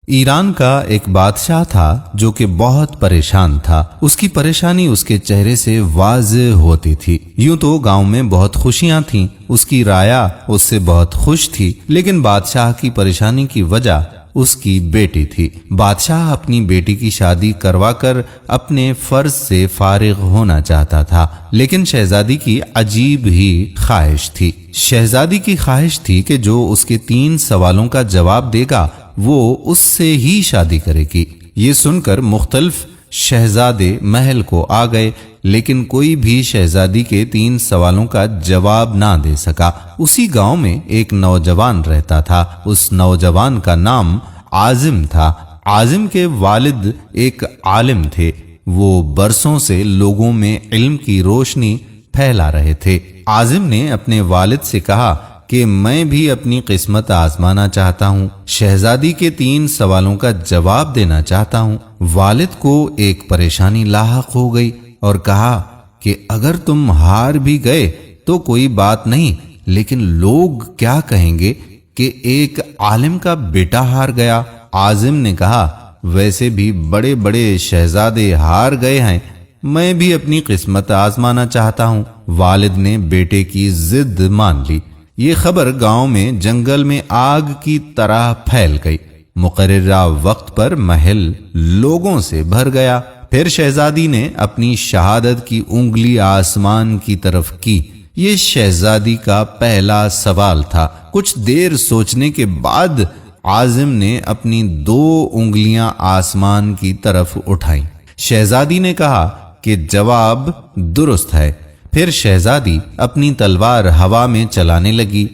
ایران کا ایک بادشاہ تھا جو کہ بہت پریشان تھا۔ اس کی پریشانی اس کے چہرے سے واضح ہوتی تھی۔ یوں تو گاؤں میں بہت خوشیاں تھیں، اس کی رعایا اس سے بہت خوش تھی، لیکن بادشاہ کی پریشانی کی وجہ اس کی بیٹی تھی۔ بادشاہ اپنی بیٹی کی شادی کروا کر اپنے فرض سے فارغ ہونا چاہتا تھا، لیکن شہزادی کی عجیب ہی خواہش تھی۔ شہزادی کی خواہش تھی کہ جو اس کے 3 سوالوں کا جواب دے گا وہ اس سے ہی شادی کرے گی۔ یہ سن کر مختلف شہزادے محل کو آ گئے، لیکن کوئی بھی شہزادی کے 3 سوالوں کا جواب نہ دے سکا۔ اسی گاؤں میں ایک نوجوان رہتا تھا۔ اس نوجوان کا نام عازم تھا۔ عازم کے والد ایک عالم تھے۔ وہ برسوں سے لوگوں میں علم کی روشنی پھیلا رہے تھے۔ عازم نے اپنے والد سے کہا کہ میں بھی اپنی قسمت آزمانا چاہتا ہوں، شہزادی کے 3 سوالوں کا جواب دینا چاہتا ہوں۔ والد کو ایک پریشانی لاحق ہو گئی اور کہا کہ اگر تم ہار بھی گئے تو کوئی بات نہیں، لیکن لوگ کیا کہیں گے کہ ایک عالم کا بیٹا ہار گیا۔ عازم نے کہا ویسے بھی بڑے بڑے شہزادے ہار گئے ہیں، میں بھی اپنی قسمت آزمانا چاہتا ہوں۔ والد نے بیٹے کی ضد مان لی۔ یہ خبر گاؤں میں جنگل میں آگ کی طرح پھیل گئی۔ مقررہ وقت پر محل لوگوں سے بھر گیا۔ پھر شہزادی نے اپنی شہادت کی انگلی آسمان کی طرف کی۔ یہ شہزادی کا پہلا سوال تھا۔ کچھ دیر سوچنے کے بعد عازم نے اپنی 2 انگلیاں آسمان کی طرف اٹھائیں۔ شہزادی نے کہا کہ جواب درست ہے۔ پھر شہزادی اپنی تلوار ہوا میں چلانے لگی۔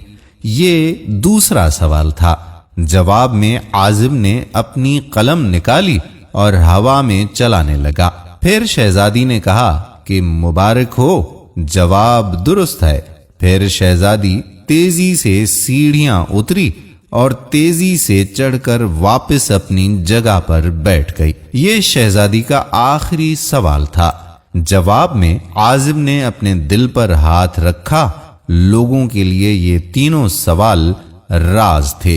یہ دوسرا سوال تھا۔ جواب میں عازم نے اپنی قلم نکالی اور ہوا میں چلانے لگا۔ پھر شہزادی نے کہا کہ مبارک ہو، جواب درست ہے۔ پھر شہزادی تیزی سے سیڑھیاں اتری اور تیزی سے چڑھ کر واپس اپنی جگہ پر بیٹھ گئی۔ یہ شہزادی کا آخری سوال تھا۔ جواب میں عازم نے اپنے دل پر ہاتھ رکھا۔ لوگوں کے لیے یہ 3 سوال راز تھے۔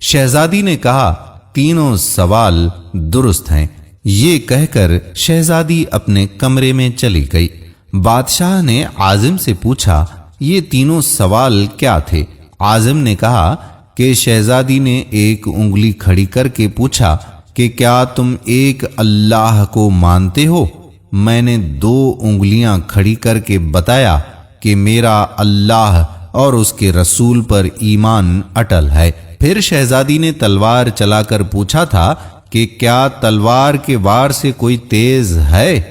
شہزادی نے کہا 3 سوال درست ہیں۔ یہ کہہ کر شہزادی اپنے کمرے میں چلی گئی۔ بادشاہ نے عازم سے پوچھا یہ 3 سوال کیا تھے؟ عازم نے کہا کہ شہزادی نے ایک انگلی کھڑی کر کے پوچھا کہ کیا تم ایک اللہ کو مانتے ہو؟ میں نے 2 انگلیاں کھڑی کر کے بتایا کہ میرا اللہ اور اس کے رسول پر ایمان اٹل ہے۔ پھر شہزادی نے تلوار چلا کر پوچھا تھا کہ کیا تلوار کے وار سے کوئی تیز ہے؟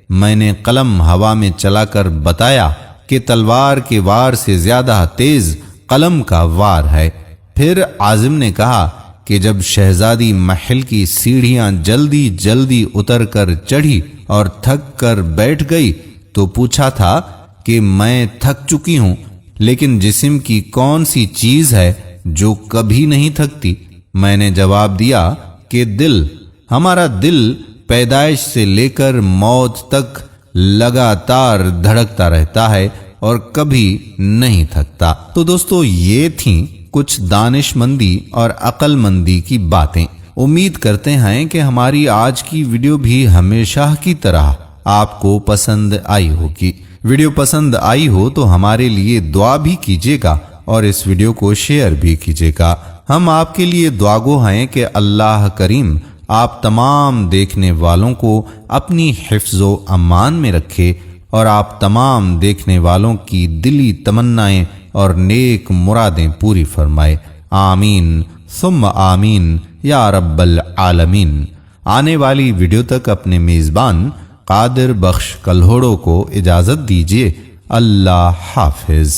میں نے قلم ہوا میں چلا کر بتایا کہ تلوار کے وار سے زیادہ تیز قلم کا وار ہے۔ پھر عازم نے کہا کہ جب شہزادی محل کی سیڑھیاں جلدی جلدی اتر کر چڑھی اور تھک کر بیٹھ گئی تو پوچھا تھا کہ میں تھک چکی ہوں، لیکن جسم کی کون سی چیز ہے جو کبھی نہیں تھکتی؟ میں نے جواب دیا کہ دل۔ ہمارا دل پیدائش سے لے کر موت تک لگاتار دھڑکتا رہتا ہے اور کبھی نہیں تھکتا۔ تو دوستو یہ تھیں کچھ دانش مندی اور عقل مندی کی باتیں۔ امید کرتے ہیں کہ ہماری آج کی ویڈیو بھی ہمیشہ کی طرح آپ کو پسند آئی ہوگی۔ ویڈیو پسند آئی ہو تو ہمارے لیے دعا بھی کیجیے گا اور اس ویڈیو کو شیئر بھی کیجیے گا۔ ہم آپ کے لیے دعا گو ہیں کہ اللہ کریم آپ تمام دیکھنے والوں کو اپنی حفظ و امان میں رکھے اور آپ تمام دیکھنے والوں کی دلی تمنائیں اور نیک مرادیں پوری فرمائے۔ آمین ثم آمین یا رب العالمین۔ آنے والی ویڈیو تک اپنے میزبان قادر بخش کلہوڑو کو اجازت دیجیے۔ اللہ حافظ۔